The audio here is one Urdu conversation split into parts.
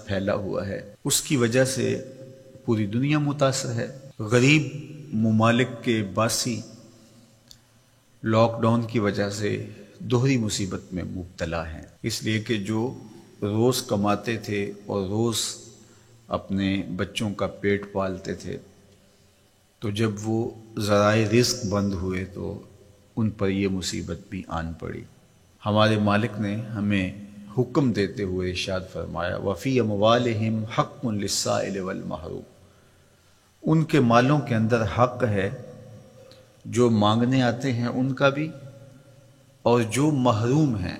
پھیلا ہوا ہے، اس کی وجہ سے پوری دنیا متاثر ہے۔ غریب ممالک کے باسی لاک ڈاؤن کی وجہ سے دوہری مصیبت میں مبتلا ہیں، اس لیے کہ جو روز کماتے تھے اور روز اپنے بچوں کا پیٹ پالتے تھے، تو جب وہ ذرائع رزق بند ہوئے تو ان پر یہ مصیبت بھی آن پڑی۔ ہمارے مالک نے ہمیں حکم دیتے ہوئے ارشاد فرمایا وَفِي أَمْوَالِهِمْ حَقٌّ لِلسَّائِلِ وَالْمَحْرُومِ، ان کے مالوں کے اندر حق ہے، جو مانگنے آتے ہیں ان کا بھی، اور جو محروم ہیں،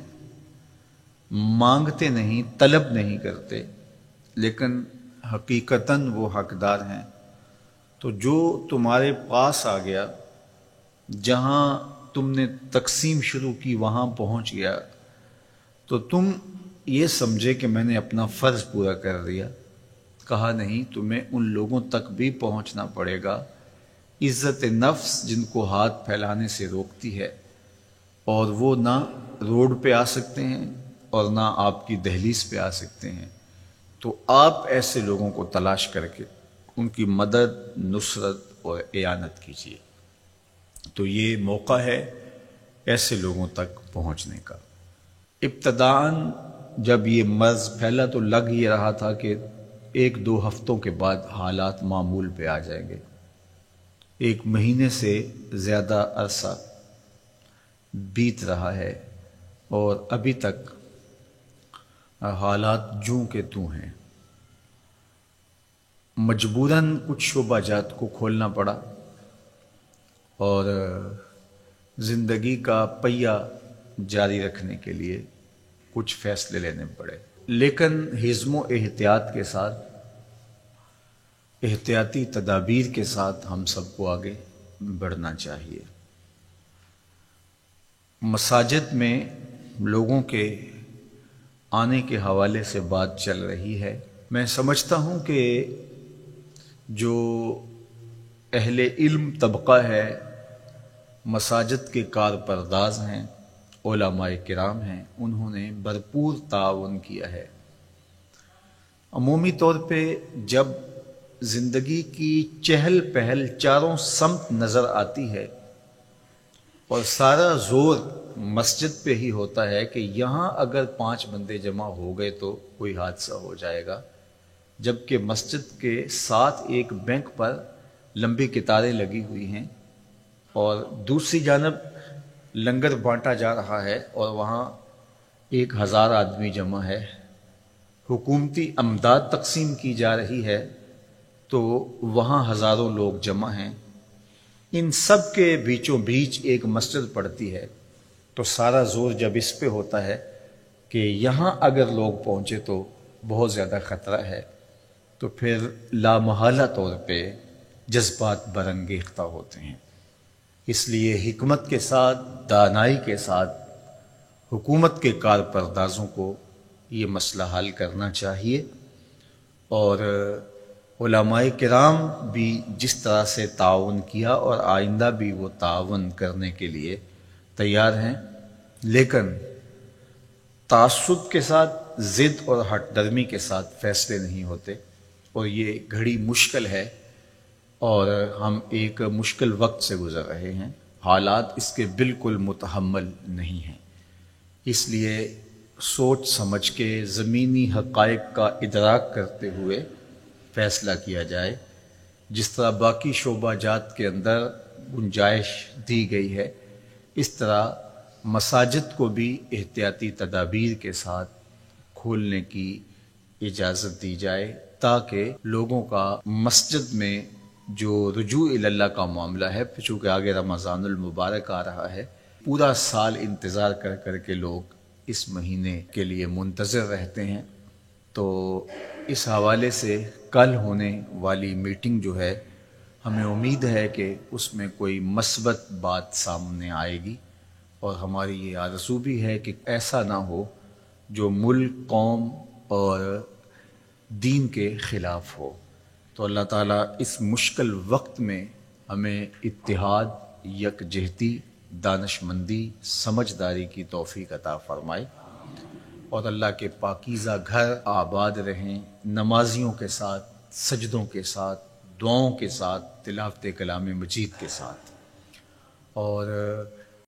مانگتے نہیں، طلب نہیں کرتے لیکن حقیقتاً وہ حقدار ہیں، تو جو تمہارے پاس آ گیا، جہاں تم نے تقسیم شروع کی وہاں پہنچ گیا، تو تم یہ سمجھے کہ میں نے اپنا فرض پورا کر دیا۔ کہا نہیں، تمہیں ان لوگوں تک بھی پہنچنا پڑے گا، عزت نفس جن کو ہاتھ پھیلانے سے روکتی ہے، اور وہ نہ روڈ پہ آ سکتے ہیں اور نہ آپ کی دہلیز پہ آ سکتے ہیں، تو آپ ایسے لوگوں کو تلاش کر کے ان کی مدد، نصرت اور اعانت کیجیے۔ تو یہ موقع ہے ایسے لوگوں تک پہنچنے کا۔ ابتداً جب یہ مرض پھیلا تو لگ یہ رہا تھا کہ 1-2 ہفتوں کے بعد حالات معمول پہ آ جائیں گے۔ 1 مہینے سے زیادہ عرصہ بیت رہا ہے اور ابھی تک حالات جوں کے توں ہیں۔ مجبوراً کچھ شعبہ جات کو کھولنا پڑا اور زندگی کا پہیہ جاری رکھنے کے لیے کچھ فیصلے لینے پڑے، لیکن حزم و احتیاط کے ساتھ، احتیاطی تدابیر کے ساتھ ہم سب کو آگے بڑھنا چاہیے۔ مساجد میں لوگوں کے آنے کے حوالے سے بات چل رہی ہے۔ میں سمجھتا ہوں کہ جو اہل علم طبقہ ہے، مساجد کے کارپرداز ہیں، علماء کرام ہیں، انہوں نے بھرپور تعاون کیا ہے۔ عمومی طور پہ جب زندگی کی چہل پہل چاروں سمت نظر آتی ہے اور سارا زور مسجد پہ ہی ہوتا ہے کہ یہاں اگر 5 بندے جمع ہو گئے تو کوئی حادثہ ہو جائے گا، جبکہ مسجد کے ساتھ ایک بینک پر لمبی قطاریں لگی ہوئی ہیں اور دوسری جانب لنگر بانٹا جا رہا ہے اور وہاں 1000 آدمی جمع ہے، حکومتی امداد تقسیم کی جا رہی ہے تو وہاں ہزاروں لوگ جمع ہیں۔ ان سب کے بیچوں بیچ ایک مسجد پڑتی ہے، تو سارا زور جب اس پہ ہوتا ہے کہ یہاں اگر لوگ پہنچے تو بہت زیادہ خطرہ ہے، تو پھر لامحالہ طور پہ جذبات برانگیختہ ہوتے ہیں۔ اس لیے حکمت کے ساتھ، دانائی کے ساتھ حکومت کے کارپردازوں کو یہ مسئلہ حل کرنا چاہیے، اور علماء کرام بھی جس طرح سے تعاون کیا اور آئندہ بھی وہ تعاون کرنے کے لیے تیار ہیں، لیکن تعصب کے ساتھ، ضد اور ہٹ درمی کے ساتھ فیصلے نہیں ہوتے، اور یہ گھڑی مشکل ہے اور ہم ایک مشکل وقت سے گزر رہے ہیں، حالات اس کے بالکل متحمل نہیں ہیں۔ اس لیے سوچ سمجھ کے زمینی حقائق کا ادراک کرتے ہوئے فیصلہ کیا جائے، جس طرح باقی شعبہ جات کے اندر گنجائش دی گئی ہے، اس طرح مساجد کو بھی احتیاطی تدابیر کے ساتھ کھولنے کی اجازت دی جائے، تاکہ لوگوں کا مسجد میں جو رجوع اللہ کا معاملہ ہے، چونکہ آگے رمضان المبارک آ رہا ہے، پورا سال انتظار کر کر کے لوگ اس مہینے کے لیے منتظر رہتے ہیں، تو اس حوالے سے کل ہونے والی میٹنگ جو ہے، ہمیں امید ہے کہ اس میں کوئی مثبت بات سامنے آئے گی، اور ہماری یہ آرزو بھی ہے کہ ایسا نہ ہو جو ملک، قوم اور دین کے خلاف ہو۔ تو اللہ تعالیٰ اس مشکل وقت میں ہمیں اتحاد، یکجہتی، دانشمندی، سمجھداری کی توفیق عطا فرمائے۔ اور اللہ کے پاکیزہ گھر آباد رہیں، نمازیوں کے ساتھ، سجدوں کے ساتھ، دعاؤں کے ساتھ، تلاوت کلام مجید کے ساتھ، اور